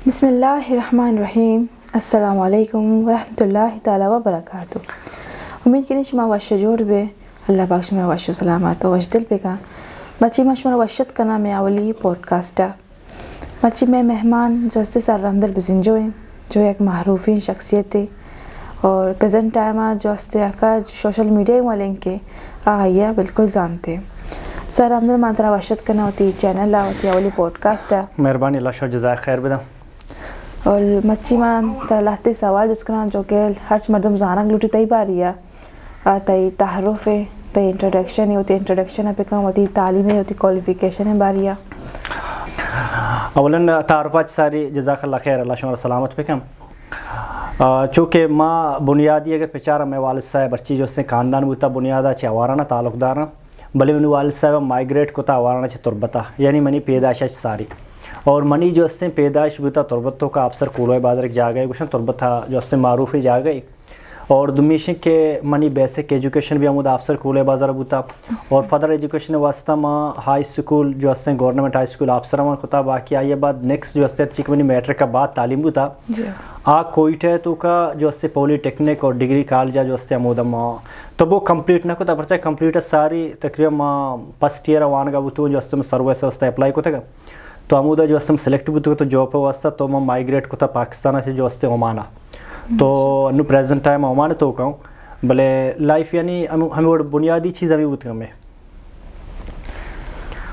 بسم اللہ الرحمن الرحیم السلام علیکم ورحمۃ اللہ تعالی وبرکاتہ. امید کنی شما وش جوڑ بے اللہ پاک شما وش سلامت و وش دل بے کا مرچی ما شما وشت کنا میں اولی پوڈکاسٹا مرچی میں مہمان جستے سر رحمدل بزنجوئیں جو ایک معروفین شخصیت ہے اور پریزنٹ ٹائم جو ہستے آکا سوشل میڈیا والے کے آئیے بالکل جانتے ہیں. سر رحمدل مانترا وشت کنا ہوتی چینل ہوتی اولی پوڈکاسٹا. مہربانی اللہ شکر جزائے خیر بدا. اور مچی مان تلاتے سوال جس کا جو کہ ہر مردم زانگ لوٹی تئی باریا تئی تعارف ہے تئی انٹروڈکشن ہوتی انٹروڈکشن پہ کم ہوتی تعلیم ہوتی کوالیفیکیشن ہے باریا. اولا تعارفات ساری جزاک اللہ خیر اللہ شمار سلامت پہ کم. چونکہ ماں بنیادی اگر پچارا میں والد صاحب بچی جو اس نے خاندان ہوتا بنیادہ چھ وارانہ تعلق دارنا بلے منی والد صاحب مائگریٹ کو تا وارانہ چھ تربتا یعنی منی پیدائش ساری اور منی جو اس نے پیدائش بوتا تربتوں کا افسر کولوئے بازار ایک جا گئے گوشن تربتا جو اس نے معروف ہی جا گئی اور دمیشن کے منی بیسک ایجوکیشن بھی ہمود افسر کولوئے بازار بوتا اور فدر ایجوکیشن واسطہ ماں ہائی سکول جو اس نے گورنمنٹ ہائی سکول افسر مان کتا باقی آئیے بعد نیکسٹ جو اس نے چک منی میٹرک کا بعد تعلیم بوتا کوئٹہ تو کا جو اس سے پولی ٹیکنک اور ڈگری کالجہ جو اس نے ہمود ماں تو وہ کمپلیٹ نہ کتا پرچہ کمپلیٹ ساری تقریبا ماں فسٹ ایئر وانگا بوتو جو اس نے سروس ہے اس نے اپلائی کتا گا تو ہمودہ جو اس نے سلیکٹ بوتو تو جاب واسطہ تو میں مائگریٹ کتا پاکستان سے جو اس نے عمانہ تو انو پریزنٹ ٹائم عمان تو کہوں بلے لائف یعنی ہمیں وہ بنیادی چیز ہمیں بوت ہمیں.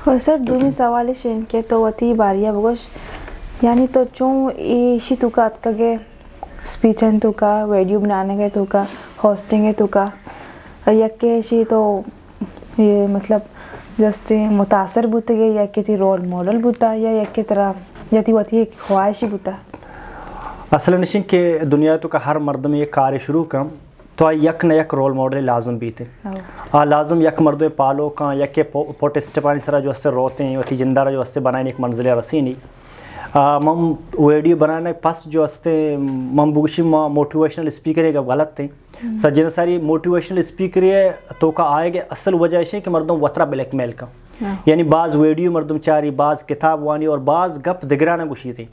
اور سر دومی سوال شین کے تو وتی باریا بگوش یعنی تو چون ایشی تو کا اتکا سپیچن تو کا ویڈیو بنانے گئے تو کا ہوسٹنگ تو کا یک کے ایشی تو یہ مطلب جستے متاثر بوتے گئے یا کتی رول ماڈل بوتا یا یک کی طرح یا تی وتی ایک خواہشی بوتا. اصلا نشین کہ دنیا تو کا ہر مردم یہ کار شروع کم تو یک نہ یک رول ماڈل لازم بھی تھے لازم یک مردم پالو کان یک کے پوٹ اسٹپانی سرا جو اس سے روتے ہیں وتی جندارہ جو اس سے بنائیں ایک منزل رسینی مم ویڈیو بنانے پس جو اس سے مم بوشی موٹیویشنل اسپیکر کا غلط تھے سجن ساری موٹیویشنل اسپیکر تو کا آئے گے اصل وجہ ہے کہ مردم وطرہ بلیک میل کا یعنی بعض ویڈیو مردم چاری بعض کتاب وانی اور بعض گپ دگرانہ گوشی تھے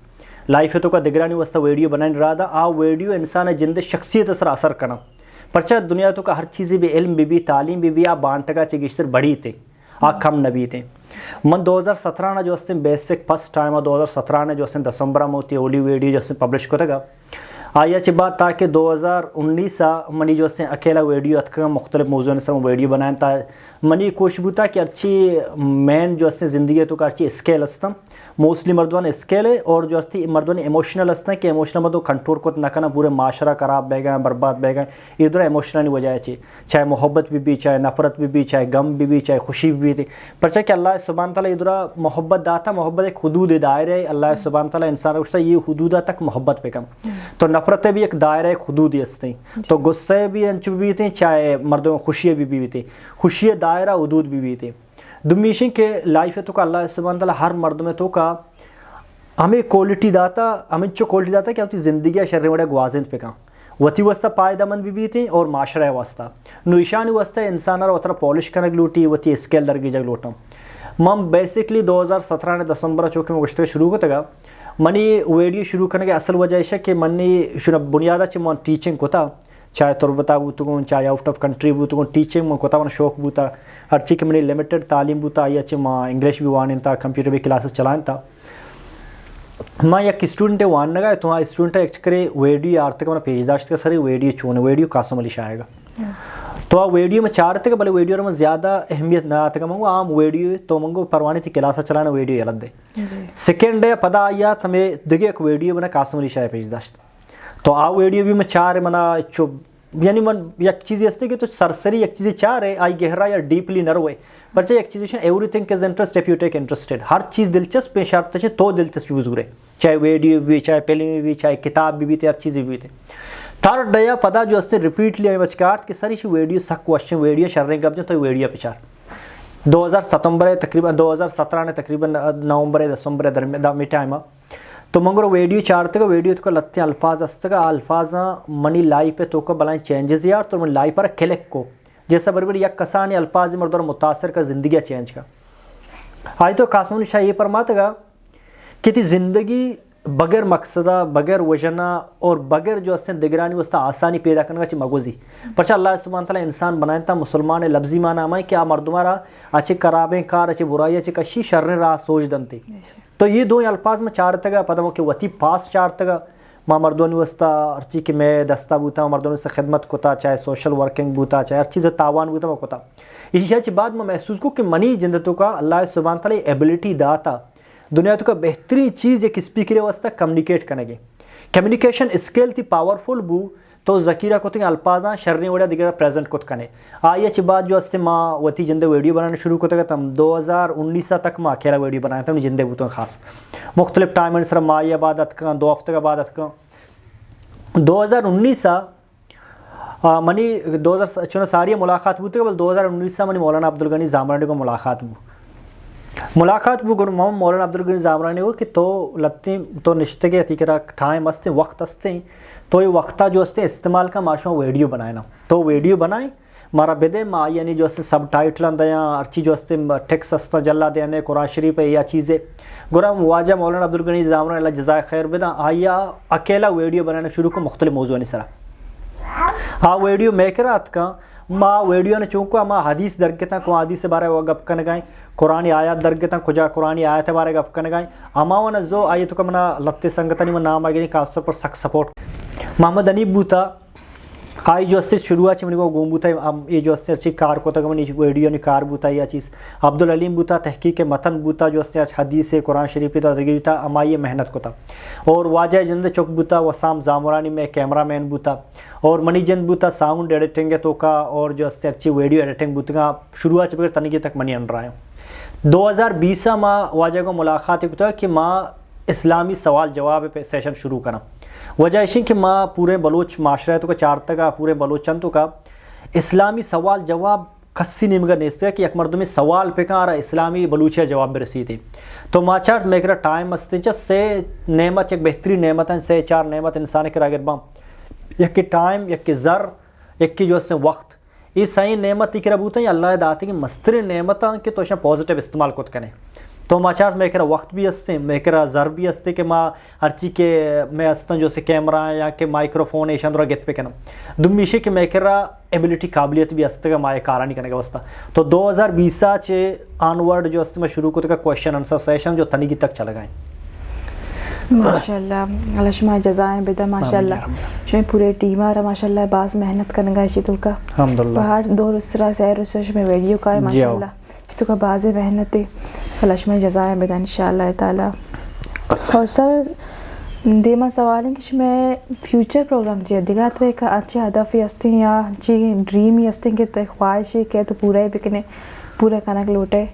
لائف ہے تو کا دگرانی واسطہ ویڈیو بنائیں رہا آ ویڈیو انسان جند شخصیت اثر اثر کرنا پرچہ دنیا تو کا ہر چیزی بھی علم بھی تعلیم بھی آ بانٹگا چگشتر بڑی تھے آ کم نبی تھے. من 2017 جو اس نے بیسک فرسٹ ٹائم 2017 جو اس نے دسمبر میں ہوتی اولی ویڈیو جو اس نے پبلش کرے گا آیا چی بات تاکہ 2019 منی جو اس نے اکیلا ویڈیو اتکا مختلف موضوع نے ویڈیو بنائیں تا منی کوشش بوتا کہ اچھی مین جو اس نے زندگی تو کا اچھی اسکیل استم موسٹلی مردوان اسکیل ہے اور جو اس مردوان ایموشنل استیں کہ ایموشنل مردو کنٹرول کو نہ کرنا پورے معاشرہ خراب بہ گئے برباد بہ گئے ادھر ایموشنل وجہ ہے چاہے محبت بھی چاہے نفرت بھی چاہے غم بھی چاہے خوشی بھی تھی پرچہ کہ اللہ سبحانہ تعالیٰ ادھر محبت داتا محبت ایک حدود دائرہ ہے اللہ سبحانہ تعالیٰ انسان رکھتا ہے یہ حدودہ تک محبت پہ کم تو نفرتیں بھی ایک دائرہ ایک حدود ہستیں تو غصے بھی انچ بھی تھیں چاہے مردوں خوشی بھی تھیں خوشی دائرہ حدود بھی تھیں دمیشن کے لائف ہے تو کا اللہ سبحانہ تعالیٰ ہر مرد میں تو کا ہمیں کوالٹی داتا ہمیں جو کوالٹی داتا کہ ہوتی زندگی شرح وڑے گوازند پہ کام وتی واسطہ پائدہ مند بھی تھیں اور معاشرہ واسطہ نوشانی واسطہ انسان اور اترا پالش کرنے لوٹی وتی اسکیل درگی جگ لوٹا. مم بیسکلی 2017 دسمبر چوکے میں گشتہ شروع ہوتا گا منی ویڈیو شروع کرنے کے اصل وجہ ہے کہ منی شنہ بنیادہ چھ من ٹیچنگ کوتا چاہے تربتا بوتگون چاہے آؤٹ آف کنٹری بوتگون ٹیچنگ من کوتا من شوق بوتا ہر چیز کہ منی لمیٹڈ تعلیم بوتا یا چھ ماں انگلش بھی وانین تا کمپیوٹر بھی کلاسز چلائیں تا ماں یک اسٹوڈنٹ وان نگا تو ہاں اسٹوڈنٹ ایک چکرے ویڈیو آرتے کا پیج داشت کا سری ویڈیو چونے ویڈیو قاسم علی شاہ گا تو آ ویڈیو میں چارتے کا بلے ویڈیو میں زیادہ اہمیت نہ آتے گا منگو عام ویڈیو تو منگو پروانی تھی کلاسہ چلانا ویڈیو یلد دے سیکنڈ ڈے پدا آیا ہمیں دگے ایک ویڈیو بنا قاسم علی شاہ پیج داشت تو آ ویڈیو بھی میں چار منا چو یعنی من یک چیزی ہستے کہ تو سرسری یک چیزی چار ہے آئی گہرا یا ڈیپلی نہ روئے بچے ایک چیز everything is interest if you take interested ہر چیز دلچسپ ہے شرط ہے تو دلچسپی بزرگ ہے چاہے ویڈیو بھی چاہے فلم بھی چاہے کتاب بھی تھے ہر چیز بھی تھے. تھرڈ ڈے پدا جو اس نے ریپیٹلی آئی بچکاٹ کہ سری ویڈیو سک کوشچن ویڈیو شرنے کب جو تو ویڈیو پچار 2017 تقریباً 2017 نے تقریباً نومبر دسمبر درمیان می ٹائم تو منگو ویڈیو چارتے کا ویڈیو تو کا لتے الفاظ است کا الفاظ منی لائف پہ تو کا بلائیں چینجز یار تو من لائف پر کلک کو جیسا بربر یک کسانی الفاظ مردور متاثر کا زندگی چینج کا آئی تو قاسم علی شاہ یہ فرماتا گا کہ تی زندگی بغیر مقصدہ بغیر وجنا اور بغیر جو اس دگرانی وستا آسانی پیدا کرنے کا مگوزی پرچہ اللہ سبحانہ تعالیٰ انسان بنائیں تا مسلمان لفظی معنی ہمیں کہ مردمارا اچھے کرابیں کار اچھے برائی اچھے کشی شر راہ سوچ دنتے تو یہ دو الفاظ میں چار تگا پتہ کہ وتی پاس چار تگا ماں مردونی وستا ارچی کہ میں دستہ بوتا مردونی سے خدمت کوتا چاہے سوشل ورکنگ بوتا چاہے ہر چیز تاوان بوتا میں کوتا اسی شاید بعد میں محسوس کو کہ منی جندتوں کا اللہ سبحانہ تعالیٰ ایبلٹی داتا دنیا تو کا بہترین چیز ایک اسپیکر واسطہ کمیونیکیٹ کرنے گے کمیونیکیشن اسکل تھی پاورفل بو تو ذکیرہ کو تھی الفاظاں شرنی وڑا دیگر پریزنٹ کت کنے آئی اچھی بات جو استے ماں وتی جندے ویڈیو بنانا شروع کو تھا تم 2019 تک ماں اکیلا ویڈیو بنایا تھا جندے بوتوں خاص مختلف ٹائم ان سر ماں یہ عبادت کا 2 ہفتے کا عبادت کا 2019 منی 2000 ساری ملاقات بوتے بل 2019 منی مولانا عبدالغنی زامرانی کو ملاقات بو محمد مولانا عبدالغنی زامرانی ہو کہ تو لتی تو نشتے کے تیکرا ٹائم استے وقت استے تو یہ وقتہ جو استے استعمال کا معاشوں ویڈیو بنائے نا تو ویڈیو بنائیں مارا بدے ماں یعنی جو استے سب ٹائٹل دیاں ارچی جو استے ٹیکس استا جلا دیانے قرآن شریف ہے یا چیزیں گرام واجہ مولانا عبدالغنی زامرانی اللہ جزائے خیر بدا آیا اکیلا ویڈیو بنانا شروع کو مختلف موضوع نہیں سرا ہاں ویڈیو میکرات کا ماں ویڈیو نے چونکو ماں حدیث درگتا کو حدیث سے بارے وہ گپ کن گائیں قرآن آیات درگتا کجا قرآن آیات بارے گپ کن گائیں اماؤں نے زو آئیے تو کہ منا لتے سنگتانی من نام آگے خاص طور پر سخت سپورٹ محمد انیب بوتا آئی جو استے شروعات منی کو گوم بوتا یہ جو استے اچھی کار کو تک منی ویڈیو نے کار بوتا یا چیز عبدالعلیم بوتا تحقیق متن بوتا جو استے حدیث قرآن شریف تا درگی تا امائی محنت کو تا اور واجہ جند چک بوتا وسام زامرانی میں کیمرہ مین بوتا اور منی جند بوتا ساؤنڈ ایڈیٹنگ تو کا اور جو استے اچھی ویڈیو ایڈیٹنگ بوتا شروعات بغیر تنگی تک منی ان رہا ہے 2020 ماں واجہ کو ملاقات ہوتا ہے کہ ماں اسلامی سوال جواب پہ سیشن شروع کرنا وجہ اسی کہ ماں پورے بلوچ معاشرے تو کا چار تکا پورے بلوچن تو کا اسلامی سوال جواب کسی نمگا نیستے کہ ایک مردمی سوال پہ کہاں رہا اسلامی بلوچیہ جواب میں رسی تھی تو ماں چارت میں کرا ٹائم استے چا سے نعمت ایک بہتری نعمت ہیں سے 4 نعمت انسان کے راگر بام یک کی ٹائم یک کی ذر یک کی جو اس نے وقت یہ صحیح نعمت کی ربوتا ہے اللہ داتی کی مستری نعمت ہیں کہ تو اشیاء پوزیٹیو استعمال کت کریں تو ماں چارت میں کرا وقت بھی استے میں کرا ذر بھی استے کہ ماں ہرچی کے میں استن جو سے کیمرہ یا کہ مائکروفون ایشان دورا گت پہ کنا دمیشے کہ میں کرا ایبلیٹی قابلیت بھی استے گا ماں کارانی کرنے کا وستا تو 2020 چے آنورڈ جو استے میں شروع کو تکا کوشچن آنسر سیشن جو تنگی تک چل گئیں ماشاءاللہ اللہ شما جزائیں بدا ماشاءاللہ شما پورے ٹیم آرہا ماشاءاللہ باز محنت کرنے گا شیطل کا الحمدللہ باہر 2 رسرہ سیر رسرہ شما ویڈیو کا ہے ماشاءاللہ شیطل کا باز محنت ہے اللہ شما جزائیں بدا انشاءاللہ تعالی اور سر دیما سوال ہے کہ شما فیوچر پروگرام جی دیگا ترے کا اچھے ہدف ہستے یا اچھی ڈریم ہی ہستے کہ خواہش ہے کہ تو پورا ہی بکنے پورا کنک لوٹے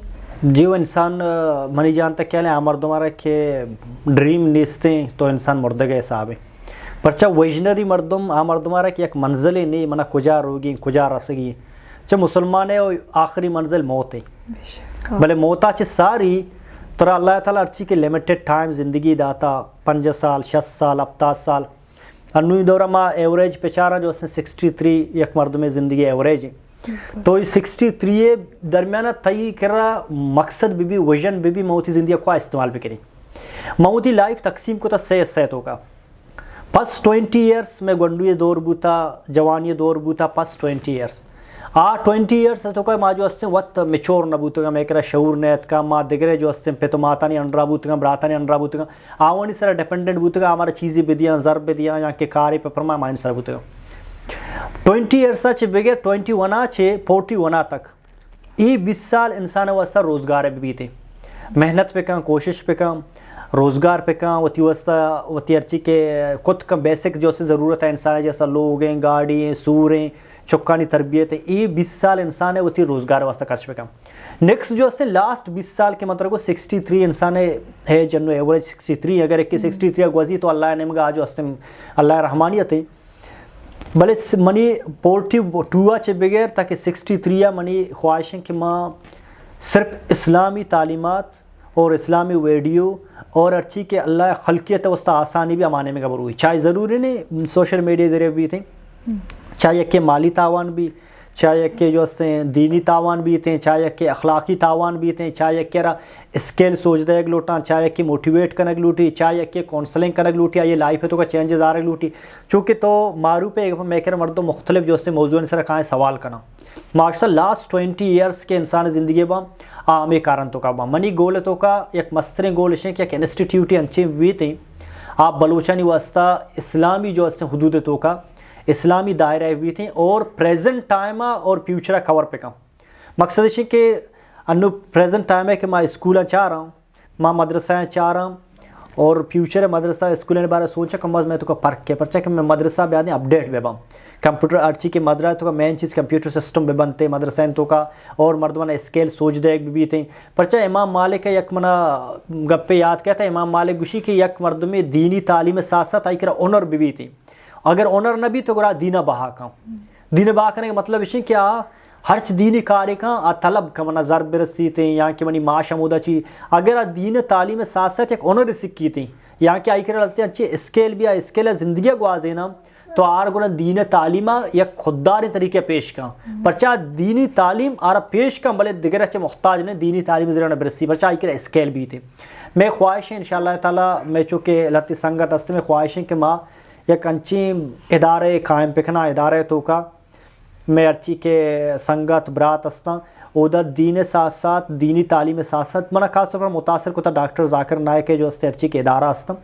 جی وہ انسان منی جانتا کیا لیں مردوں مارا کہ ڈریم نیستے تو انسان مردگے حساب ہے پرچہ ویژنری مردم مردوں مارا کہ ایک منزل ہی نہیں منا کجا روگی کجا رسگی چاہ مسلمان ہے آخری منزل موت ہے بلے موتا چھ ساری ترہ اللہ تعالیٰ ارچی کے لیمیٹڈ ٹائم زندگی داتا 5 سال 6 سال 70 سال انوی دورہ ماں ایوریج پیچارہ جو اس نے 63 ایک مردم زندگی ایوریج ہے تو 63 درمیانہ تئی کرا مقصد بھی ویژن بھی موتی زندگی کو استعمال بھی کریں موتی لائف تقسیم کو تا سیت ہوگا پس 20 ایئرس میں گنڈوی دور بوتا جوانی دور بوتا پس 20 ایئرس 20 ایئرس تو کہ ماں جو استے وقت میچور نہ بوتے گا میں کرا شعور نیت کا ماں دگرے جو استے پہ تو ماتا نہیں انڈرا بوتے گا براتا نہیں انڈرا بوتے گا آوانی سر ڈیپنڈنٹ بوتے گا ہمارا چیزی بدیاں ضرب بدیاں یا کہ کاری پہ پرما مائن سر بوتے گا 20 ایئرس چے بغیر 21 چے 41 تک یہ 20 سال انسان واسطہ روزگار ہے بھی تھے محنت پہ کام کوشش پہ کام روزگار پہ کام وتی واسطہ وتی ارچی کے خود کا بیسک جو سے ضرورت ہے انسان جیسا لوگ ہیں گاڑی ہیں سور ہیں چکانی تربیت ہے یہ 20 سال انسان ہے وتی روزگار واسطہ خرچ پہ کام نیکسٹ جو سے لاسٹ 20 سال کے مطلب کو 63 انسان ہے جنو ایوریج 63 اگر 63 گوزی تو اللہ نے مگا جو استے اللہ رحمانیت ہے بلے منی 42 چے بغیر تاکہ 63 منی خواہشیں کہ ماں صرف اسلامی تعلیمات اور اسلامی ویڈیو اور ارچی کے اللہ خلقیت وسط آسانی بھی امانے میں قبر ہوئی چاہے ضروری نہیں سوشل میڈیا ذریعے بھی تھیں چاہے کہ مالی تاوان بھی چاہے کہ جو ہیں دینی تاوان بھی تھے، چاہے کہ اخلاقی تاوان بھی تھے، چاہے کہ اسکیل سوچ دے گا لوٹاں، چاہے کہ موٹیویٹ کرنے لوٹی، چاہے کہ کونسلنگ کرنے لوٹی، یہ لائف ہے تو کا چینجز آ رہے لوٹی. چونکہ تو مارو پہ میں کہہ رہا مردوں مختلف جو سے موضوع سے رکھا ہے سوال کرنا ماشاء اللہ لاسٹ 20 ایئرس کے انسان زندگی با عامی کارن تو کا با منی گول تو کا ایک مسترین گول ہے کہ ایک انسٹیٹیوٹ انچے بھی تھیں آپ بلوچانی واسطہ اسلامی جو اس حدود تو کا اسلامی دائرہ بھی تھیں اور پریزنٹ ٹائم اور فیوچر کور پہ کم مقصد ہے کہ انو پریزنٹ ٹائم ہے کہ میں اسکول چاہ رہا ہوں ماں مدرسہ چاہ رہا ہوں اور فیوچر مدرسہ اسکول بارے سوچا کم میں تو کا فرق کے پرچہ کہ میں مدرسہ بھی آدمی اپڈیٹ بے کمپیوٹر ارچی کے مدرسہ تو کا مین چیز کمپیوٹر سسٹم بھی بنتے مدرسہ تو کا اور مردمانہ اسکیل سوچ دے بھی تھیں پرچہ امام مالک ہے یک منا گپے یاد کہتا ہے امام مالک گوشی کہ یک مردم دینی تعلیم ساتھ ساتھ آئی کرا اونر بھی تھیں اگر اونر نہ بھی تو گرا دینہ بہا کا دینہ بہا کرنے کا مطلب ہے کہ ہر دینی کاری کا طلب کا منا ضرب رسی تھیں یا کہ منی معاش عمودہ چی اگر دین تعلیم ساتھ ساتھ ایک اونر سکی تھیں یا کہ آئی کرا لگتے ہیں اچھے اسکیل بھی اسکیل زندگی گوازے نا تو آر گنا دین تعلیمہ یک خودداری طریقے پیش کا پرچہ دینی تعلیم آرہ پیش کا بلے دیگر اچھے محتاج نے دینی تعلیم ذریعہ برسی پرچہ آئی کرا اسکیل بھی تھے میں خواہش ہیں انشاءاللہ تعالیٰ میں چونکہ لتی سنگت است میں خواہش ہیں کہ ماں یک انچی ادارے قائم پکنا ادارے تو کا میں ارچی کے سنگت برات استا اودا دین ساتھ ساتھ دینی تعلیم ساتھ ساتھ منا خاص طور پر متاثر کو تھا ڈاکٹر ذاکر نائک کے جو اس ارچی کے ادارہ استا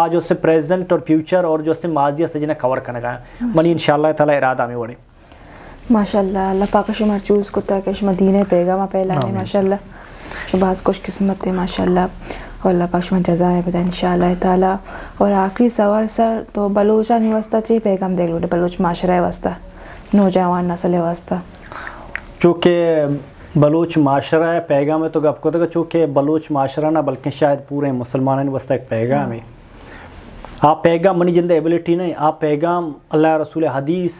آج اس سے پریزنٹ اور فیوچر اور جو اس سے ماضی سے جنہیں کور کرنے گا منی انشاءاللہ تعالی ارادہ میں وڑے ماشاءاللہ اللہ پاک شما چوز کو تا کہ شما دین پیغام پھیلانے ماشاءاللہ شباز خوش قسمت ہے ماشاءاللہ اور اللہ پاک شما جزائے بدا انشاءاللہ تعالی. اور آخری سوال سر تو بلوچانی واسطہ چاہیے پیغام دیکھ لو بلوچ معاشرہ واسطہ نوجوان نسل واسطہ چونکہ بلوچ معاشرہ ہے پیغام ہے تو گپ کو تھا چونکہ بلوچ معاشرہ نہ بلکہ شاید پورے مسلمانوں واسطہ ایک پیغام ہے آپ پیغام منی جندے ایبلٹی نہیں آپ پیغام اللہ رسول حدیث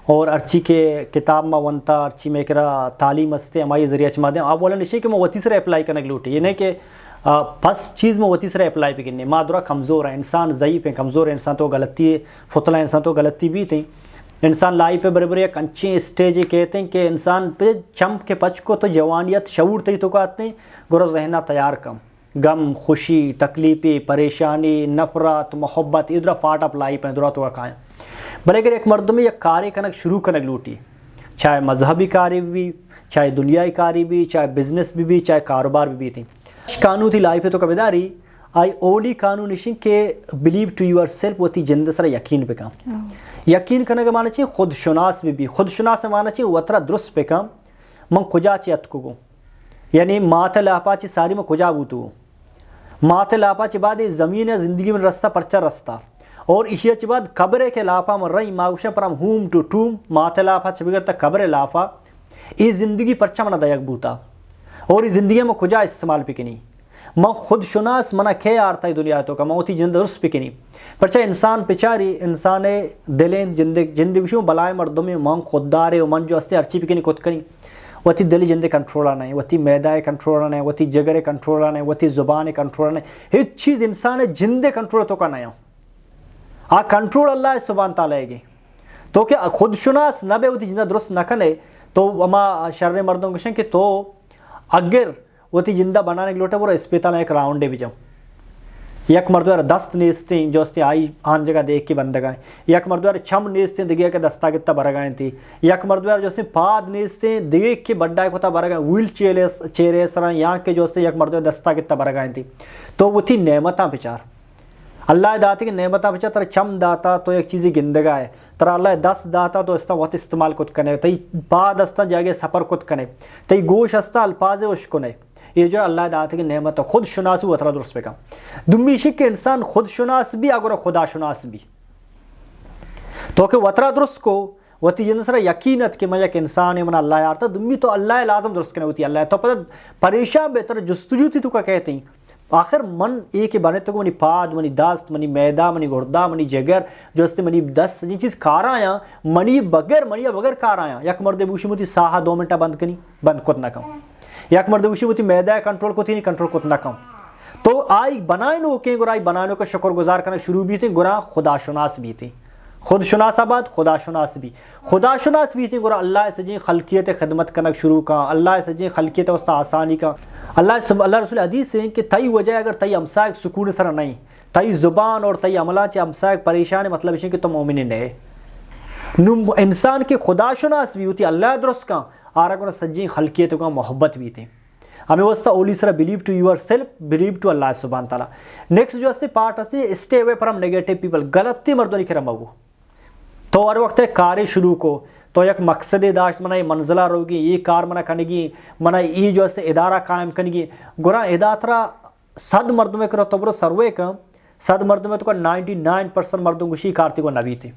اور ارچی کے کتاب میں ونتا ارچی میں کرا تعلیم استے ہماری ذریعہ چما دیں آپ بولا نشے کہ میں وہ تیسرے اپلائی کرنے کے لوٹی یہ نہیں کہ فرسٹ چیز میں وہ تیسرے اپلائی پہ کرنے ماں درا کمزور ہے انسان ضعیف ہے کمزور ہے انسان تو غلطی ہے فتلہ انسان تو غلطی بھی تھیں انسان لائی پہ بڑے بڑے ایک انچی اسٹیج کہتے ہیں کہ انسان پہ چمپ کے پچ کو تو جوانیت شعور تی تو کہتے ہیں گرو ذہنہ تیار کم غم خوشی تکلیفی پریشانی نفرت محبت ادھر فاٹ اپ لائی پہ درا تو کھائیں بلے اگر ایک مرد میں یک کاری کنک شروع کنک لوٹی چاہے مذہبی کاری بھی چاہے دنیائی کاری بھی چاہے بزنس بھی چاہے کاروبار بھی تھی قانون تھی لائی پہ تو کبیداری آئی اولی قانون نشین کہ بلیو ٹو یور سیلف وہ تھی جند سر یقین پہ کام یقین کرنے کا معنی چاہیے خود شناس بھی خود شناس سے معنی چاہیے وطرہ درست پہ کام من کجا چیت کو یعنی مات لاپا چی ساری میں کجا بوتو مات لاپا چی بعد زمین زندگی میں رستہ پرچہ رستہ اور اسی چی بعد قبرے کے لاپا میں رئی ماغوشن پر ہم ہوم ٹو ٹوم مات لاپا چی بگرتا قبر لاپا یہ زندگی پرچہ منہ دیکھ بوتا اور یہ زندگی میں کجا استعمال پکنی من خود شناس منہ کھے آرتا ہے دنیا تو کا موتی جند درست پکنی پرچہ انسان پچاری انسان دلین جندگشوں بلائے مردمی من خوددارے من جو استے ارچی پکنی کت کنی وتی دلی جندے کنٹرول آنا ہے وتی میدائے کنٹرول آنا ہے وتی جگرے کنٹرول آنا ہے وتی زبان کنٹرول آنا ہے ہیچ چیز انسان جندے کنٹرول تو کا نیا آ کنٹرول اللہ سبحان تعالیٰ گی تو کہ خود شناس نہ بے وتی جندہ درست نہ کنے تو اما شر مردوں کشن کہ تو اگر وتی جندہ بنانے کے لوٹے وہ اسپیتال ایک راؤنڈے بھی جاؤں یک مردوار دست نیستیں جو استے آئی آن جگہ دیکھ کے بندگائیں یک مردوار چھم نیستیں دگیا کے دستا کتا برگائیں تھی یک مردوار جو استے پاد نیستیں دیکھ کے بڑھائے کتا برگائیں ویل چیرے سرائیں یہاں کے جو استے یک مردوار دستا کتا برگائیں تھی تو وہ تھی نعمتاں پچار اللہ داتی کہ نعمتاں پچار تر چھم داتا تو ایک چیزی گندگا ہے تر اللہ دست داتا تو استا وقت استعمال کت کنے تی پاد استا جاگے سفر کت کنے تی گوش استا الفاظ وش کنے یہ جو اللہ داتی کہ نعمت خود شناس ہوا ترہ درست پہ کام دمی شک کہ انسان خود شناس بھی اگر خدا شناس بھی تو کہ وطرہ درست کو وتی جن سر یقینت کہ میں یک انسان ہے من اللہ یارتا دمی تو اللہ لازم درست کرنے ہوتی اللہ تو پتہ پریشان بہتر جستجو تھی تو کا کہتے ہیں آخر من ایک بنے تو منی پاد منی دست منی میدا منی گردہ منی جگر جو استے منی دست جن چیز کار آیا منی بغیر کار آیا یک مرد بوشی موتی ساہا 2 منٹا بند کنی بند کت نہ کم یک مرد وشی ہوتی میدہ کنٹرول کو تھی نہیں کنٹرول کو نہ کم تو آئی بنائیں نو کہ گرا آئی بنائیں کا شکر گزار کرنا شروع بھی تھے گرا خدا شناس بھی تھے خود شناس آباد خدا شناس بھی تھی گورا اللہ سجیں خلقیت خدمت کنک شروع کا اللہ سجیں خلقیت وسط آسانی کا اللہ رسول حدیث سے کہ تئی وجہ اگر تئی امساک سکون سر نہیں تئی زبان اور تئی عملہ چے امساک پریشان مطلب ہے کہ تم مومن نہیں انسان کے خدا شناس بھی ہوتی اللہ درست کا آرہ کو سجیں خلقیت کا محبت بھی تھی ہمیں وسطہ اولی سرا believe to yourself believe to Allah سبحانہ تعالیٰ. نیکسٹ جو ہے پارٹ ہے stay away from negative people غلطی مردوں نہیں کرم وہ تو ہر وقت کار شروع کو تو یک مقصد داشت منہ یہ منزلہ رو گی یہ کار منہ کنگی منہ یہ جو ہے ادارہ قائم کنگی گورا ادارہ 100 مردوں میں کرو تو برو سروے کا 100 مردوں میں تو 99% مردوں گوشی کارتی کو نبی تھی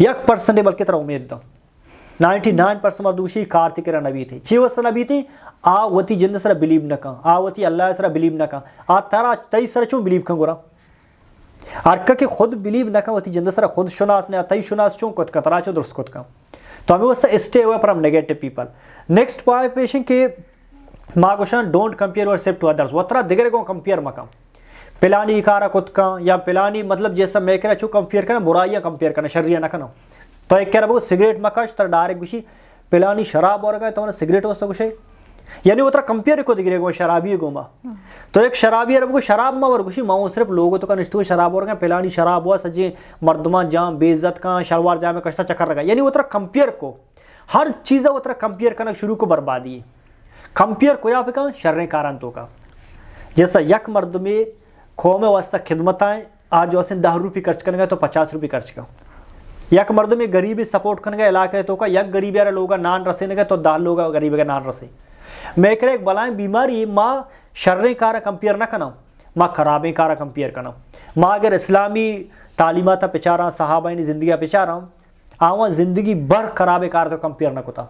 1% بلکہ ترہ امید دو 99% مردوں گوشی کارتی کرا نبی تھی چی وسط نبی تھی وتی جند سر بلیو نکا وتی اللہ سر بلیو نکا ترا تئی سر چون بلیو کن گورا ارکا کہ خود بلیو نکا وتی جند سر خود شناس نے تئی شناس چون کت کترا چون درست کت کا تو ہمیں وسط stay away from negative people. Next point passion کہ ماں گوشان don't compare yourself to others وترا دیگر کو کمپیئر مکم پلانی کارا کت کا یا پلانی مطلب جیسا میں کہہ رہا چھو کمپیئر کرنا برائیاں کمپیئر کرنا شریعہ نہ کرنا تو ایک کہہ رہا وہ سگریٹ مکاش تر ڈائریکٹ گوشی پلانی شراب اور گئے تو انہیں سگریٹ وسط گوشے یعنی وہ ترہ کمپیئر کو دیکھ رہے گا شرابی ہے گوما تو ایک شرابی عرب کو شراب ماں ورگوشی ماں صرف لوگوں تو کا نشتو شراب اور گئے پلانی شراب ہوا سجی مردمان جام بے عزت کا شلوار جام میں کشتا چکر رگا یعنی وہ ترہ کمپیئر کو ہر چیزیں وہ ترہ کمپیئر کرنا شروع کو بربادی ہے کمپیئر کو یا پہ کہاں شرن کارانتوں کا جیسا یک مرد میں قوم واسطہ خدمت آئیں آج جو اسے 10 روپی خرچ کرنے گا تو 50 روپی خرچ کا یک مرد میں غریبی سپورٹ کرنے گا علاقے تو کا یک غریبی آرہ لوگا نان رسے نگا تو 10 لوگا غریبی کا نان رسے میں کرے ایک بلائیں بیماری ماں شریں کارا کمپیئر نہ کرنا ماں خرابیں کارا کمپیئر کرنا ماں اگر اسلامی تعلیمات پچا رہا صحابہ نے زندگیاں پچا رہا آواں زندگی بر خرابیں کارا تو کمپیئر نہ کتا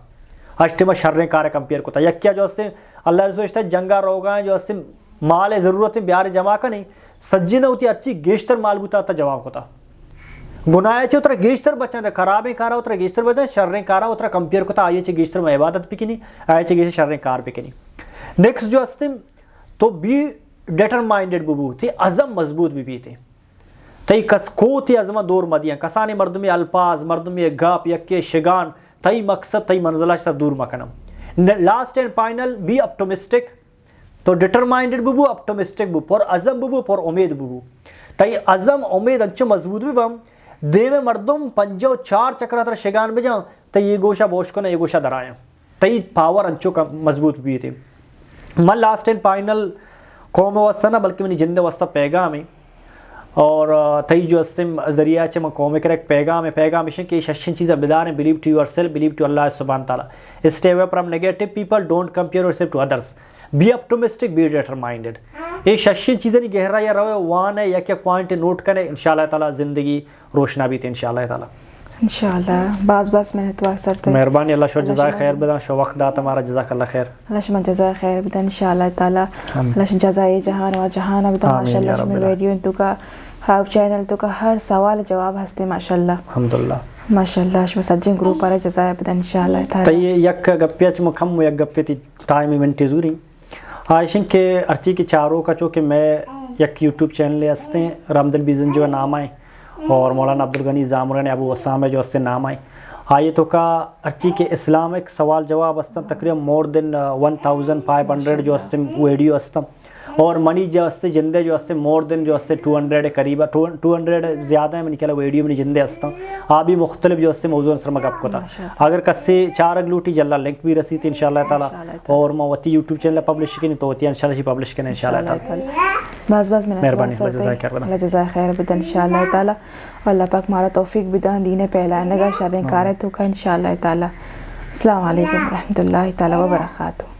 اشتے میں شریں کارا کمپیئر کتا یک کیا جو اس سے اللہ رسول اشتہ جنگا روگاں جو اس سے مال ضرورتیں بیار جمع کا نہیں سجی نہ ہوتی اچھی گیشتر مال بوتا تا جواب کتا گناہ چھے اترا گیشتر بچاں دے خرابیں کارا اترا گیشتر بچاں شریں کارا اترا کمپیئر کتا آئیے چھے گیشتر میں عبادت پہ کنی آئیے چھے گیشتر شریں کار پہ کنی. نیکسٹ جو استم تو بی ڈیٹرمائنڈڈ ببو تھی عزم مضبوط بھی تھی تی کس کو تی عزمہ دور مدیاں کسانی مردم الفاظ مردم گاپ یکے شگان تی مقصد تی منزلہ شتر دور مکنم. لاسٹ اینڈ فائنل بی اپٹومسٹک تو ڈیٹرمائنڈڈ ببو اپٹومسٹک ببو پر عزم ببو پر امید ببو تی عزم امید انچو مضبوط بھی بم دیو مردم 5-4 چکرہ تر شگان بجاں تی یہ گوشہ بوش کنا یہ گوشہ درائیں تی پاور انچو کا مضبوط بھی تھی. من لاسٹ اینڈ فائنل قوم واسطہ نہ بلکہ منی جند واسطہ پیغام ہے اور تی جو استم ذریعہ چے من قوم کرے ایک پیغام ہے کہ ششن چیزیں بدار ہیں believe to yourself believe to Allah سبحانہ تعالیٰ stay away from negative people don't compare yourself to others be optimistic be determined یہ ششن چیزیں نہیں گہرا یا روے وہاں ہے یک پوائنٹ نوٹ کریں انشاءاللہ تعالیٰ زندگی روشنا بھی تھی انشاءاللہ تعالیٰ انشاءاللہ باز میں اتوار سرتے مہربانی اللہ شو جزائے خیر بدان شو وقت داتا ہمارا جزاک اللہ خیر اللہ شما جزائے خیر بدان انشاءاللہ تعالیٰ اللہ شما جزائے جہان و جہان بدان ماشاءاللہ شما ویڈیو انتو کا ہاؤ چینل تو کا ہر سوال جواب ہستے ماشاءاللہ الحمدللہ ماشاءاللہ شما سجن گروپ آرہ جزائے بدان انشاءاللہ تعالیٰ. تو یہ یک گپیا چ مکم یک گپیا تی ٹائم ایونٹ زوری آئشن کے ارچی کی چاروں کا چونکہ میں یک یوٹیوب چینل لے ہستے ہیں رمدل بیزن جو نام آئے اور مولانا عبدالغنی زامرن ابو وسام ہے جو ہستے نام آئے آئے تو کا ارچی کے اسلامک سوال جواب ہستم تقریباً مور دن 1500 جو ہستے ویڈیو ہستم اور منی جو ہستے جندے جو ہستے مور دن جو ہستے 200 قریبا 200 زیادہ ہیں منی کہلا ویڈیو منی جندے ہستم آبی مختلف جو ہستے موضوع سر مگپ کو تھا اگر کسی چارگ لوٹی جلا لنک بھی رسی تھی انشاءاللہ تعالیٰ اور موتی یوٹیوب چینل پبلش کرنی تو ہوتی ہے انشاءاللہ پبلش کرنے انشاءاللہ تعالیٰ باز میں مہربانی اللہ جزائے خیر بدن انشاءاللہ تعالیٰ اللہ پاک مارا توفیق بدان دین پہلائے نگا شریں کارے تو کا انشاءاللہ تعالیٰ. السلام علیکم ورحمۃ اللہ تعالیٰ وبرکاتہ.